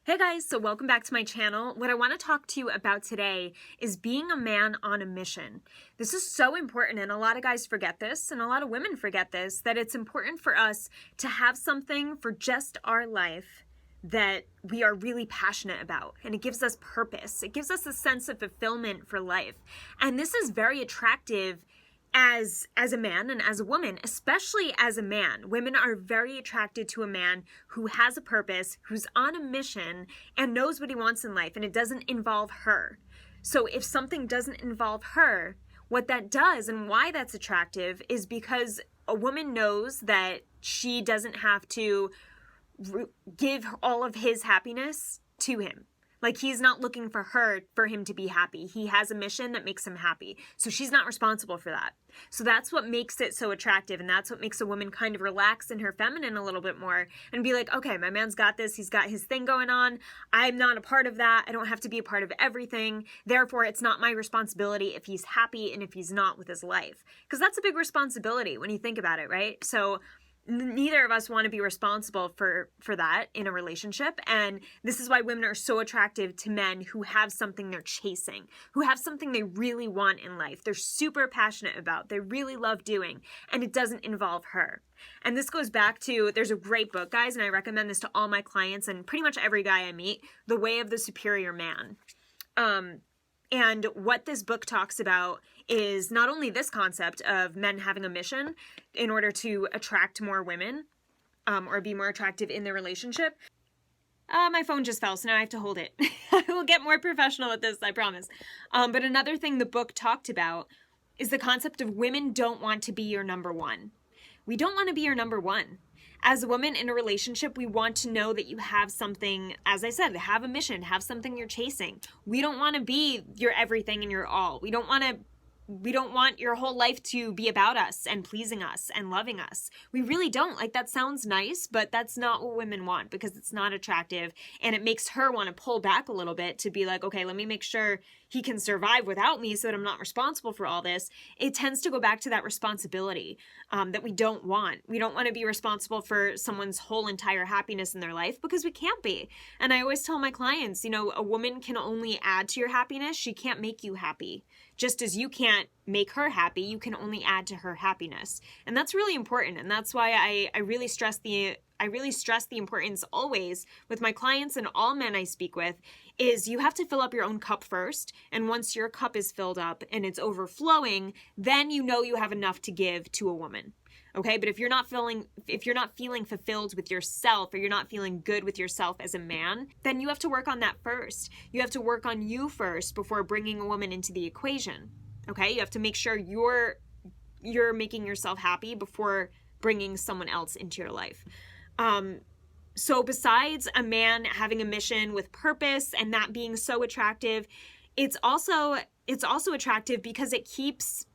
Hey guys, so welcome back to my channel. What I want to talk to you about today is being a man on a mission. This is so important, and a lot of guys forget this, and a lot of women forget this, that it's important for us to have something for just our life that we are really passionate about, and it gives us purpose. It gives us a sense of fulfillment for life. And this is very attractive as a man and as a woman, especially as a man. Women are very attracted to a man who has a purpose, who's on a mission, and knows what he wants in life, and it doesn't involve her. So if something doesn't involve her, what that does and why that's attractive is because a woman knows that she doesn't have to give all of his happiness to him. Like, he's not looking for him to be happy. He has a mission that makes him happy. So she's not responsible for that. So that's what makes it so attractive. And that's what makes a woman kind of relax in her feminine a little bit more and be like, okay, my man's got this. He's got his thing going on. I'm not a part of that. I don't have to be a part of everything. Therefore, it's not my responsibility if he's happy and if he's not with his life. Because that's a big responsibility when you think about it, right? So neither of us want to be responsible for that in a relationship. And this is why women are so attractive to men who have something they're chasing, who have something they really want in life. They're super passionate about, they really love doing, and it doesn't involve her. And this goes back to, there's a great book, guys, and I recommend this to all my clients and pretty much every guy I meet, The Way of the Superior Man. And what this book talks about is not only this concept of men having a mission in order to attract more women or be more attractive in their relationship. My phone just fell, so now I have to hold it. I will get more professional with this, I promise. But another thing the book talked about is the concept of women don't want to be your number one. We don't want to be your number one. As a woman in a relationship, we want to know that you have something, as I said, have a mission, have something you're chasing. We don't want to be your everything and your all. We don't want your whole life to be about us and pleasing us and loving us. We really don't. Like, that sounds nice, but that's not what women want because it's not attractive, and it makes her want to pull back a little bit to be like, okay, let me make sure he can survive without me so that I'm not responsible for all this. It tends to go back to that responsibility that we don't want. We don't want to be responsible for someone's whole entire happiness in their life because we can't be. And I always tell my clients, a woman can only add to your happiness. She can't make you happy. Just as you can't make her happy, you can only add to her happiness. And that's really important. And that's why I really stress the importance always with my clients and all men I speak with is you have to fill up your own cup first. And once your cup is filled up and it's overflowing, then you have enough to give to a woman. Okay, but if you're not feeling fulfilled with yourself, or you're not feeling good with yourself as a man, then you have to work on that first. You have to work on you first before bringing a woman into the equation. Okay, you have to make sure you're making yourself happy before bringing someone else into your life. So besides a man having a mission with purpose and that being so attractive, it's also attractive because it keeps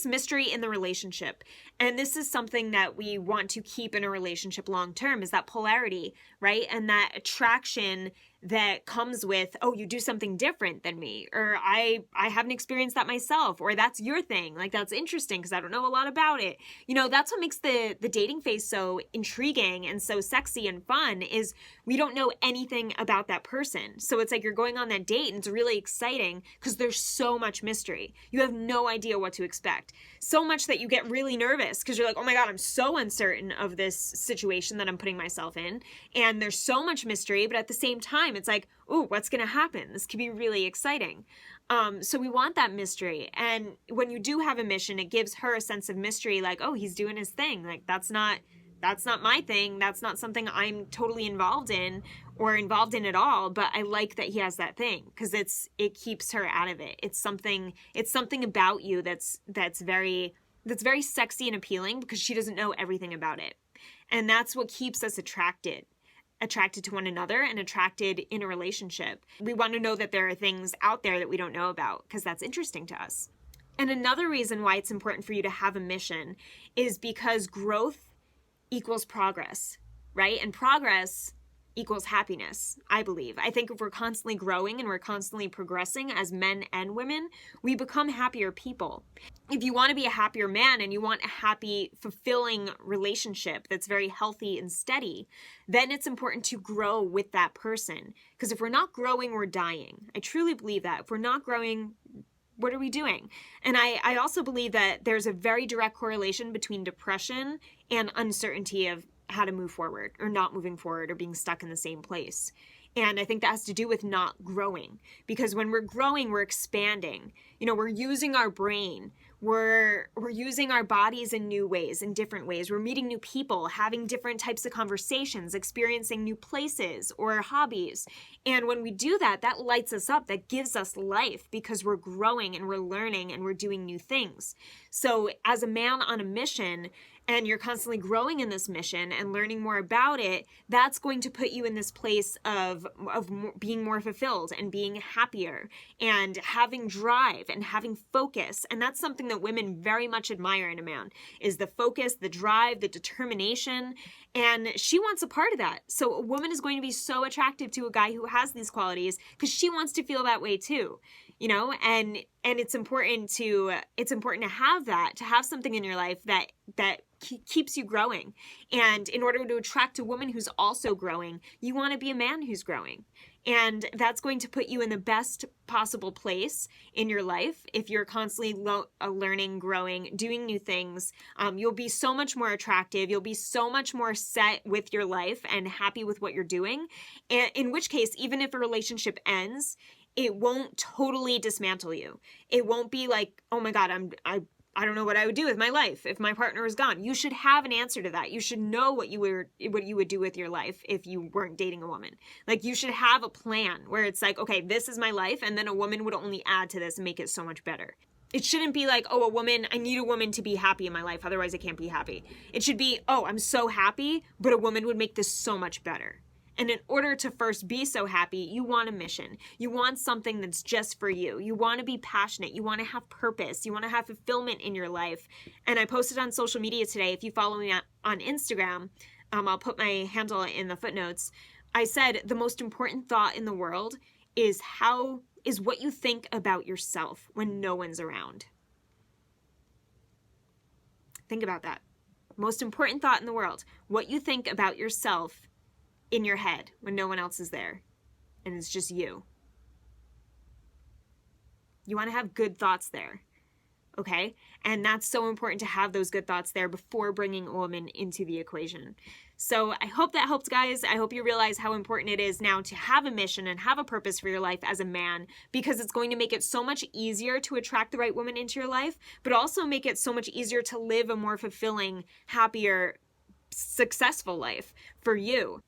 mystery in the relationship. And this is something that we want to keep in a relationship long term, is that polarity, right? And that attraction that comes with, oh, you do something different than me, or I haven't experienced that myself, or that's your thing. Like, that's interesting because I don't know a lot about it. That's what makes the dating phase so intriguing and so sexy and fun, is we don't know anything about that person. So it's like you're going on that date and it's really exciting because there's so much mystery. You have no idea what to expect. So much that you get really nervous because you're like, oh my God, I'm so uncertain of this situation that I'm putting myself in. And there's so much mystery, but at the same time, it's like, ooh, what's going to happen? This could be really exciting. So we want that mystery. And when you do have a mission, it gives her a sense of mystery, like, oh, he's doing his thing. Like, that's not my thing. That's not something I'm totally involved in at all. But I like that he has that thing because it keeps her out of it. It's something about you that's very sexy and appealing because she doesn't know everything about it. And that's what keeps us attracted to one another and attracted in a relationship. We want to know that there are things out there that we don't know about because that's interesting to us. And another reason why it's important for you to have a mission is because growth equals progress, right? And progress equals happiness, I believe. I think if we're constantly growing and we're constantly progressing as men and women, we become happier people. If you want to be a happier man and you want a happy, fulfilling relationship that's very healthy and steady, then it's important to grow with that person. Because if we're not growing, we're dying. I truly believe that. If we're not growing, what are we doing? And I also believe that there's a very direct correlation between depression and uncertainty of how to move forward or not moving forward or being stuck in the same place. And I think that has to do with not growing, because when we're growing, we're expanding. You know, we're using our brain. We're using our bodies in new ways, in different ways. We're meeting new people, having different types of conversations, experiencing new places or hobbies. And when we do that, that lights us up. That gives us life because we're growing and we're learning and we're doing new things. So as a man on a mission, and you're constantly growing in this mission and learning more about it, that's going to put you in this place of being more fulfilled and being happier and having drive and having focus. And that's something that women very much admire in a man, is the focus, the drive, the determination. And she wants a part of that. So a woman is going to be so attractive to a guy who has these qualities because she wants to feel that way too. You know, and it's important to have that, to have something in your life that keeps you growing. And in order to attract a woman who's also growing, you want to be a man who's growing. And that's going to put you in the best possible place in your life. If you're constantly learning, growing, doing new things, you'll be so much more attractive. You'll be so much more set with your life and happy with what you're doing. And in which case, even if a relationship ends, it won't totally dismantle you. It won't be like, oh my God, I don't know what I would do with my life if my partner is gone. You should have an answer to that. You should know what you would do with your life if you weren't dating a woman. Like, you should have a plan where it's like, okay, this is my life, and then a woman would only add to this and make it so much better. It shouldn't be like, oh, I need a woman to be happy in my life, otherwise I can't be happy. It should be, oh, I'm so happy, but a woman would make this so much better. And in order to first be so happy, you want a mission. You want something that's just for you. You want to be passionate. You want to have purpose. You want to have fulfillment in your life. And I posted on social media today. If you follow me on Instagram, I'll put my handle in the footnotes. I said the most important thought in the world is what you think about yourself when no one's around. Think about that. Most important thought in the world, what you think about yourself in your head when no one else is there and it's just you. You want to have good thoughts there, okay? And that's so important to have those good thoughts there before bringing a woman into the equation. So I hope that helped, guys. I hope you realize how important it is now to have a mission and have a purpose for your life as a man, because it's going to make it so much easier to attract the right woman into your life, but also make it so much easier to live a more fulfilling, happier, successful life for you.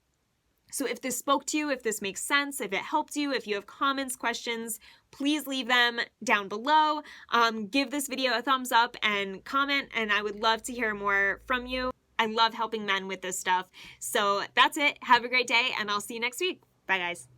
So if this spoke to you, if this makes sense, if it helped you, if you have comments, questions, please leave them down below. Give this video a thumbs up and comment, and I would love to hear more from you. I love helping men with this stuff. So that's it. Have a great day, and I'll see you next week. Bye, guys.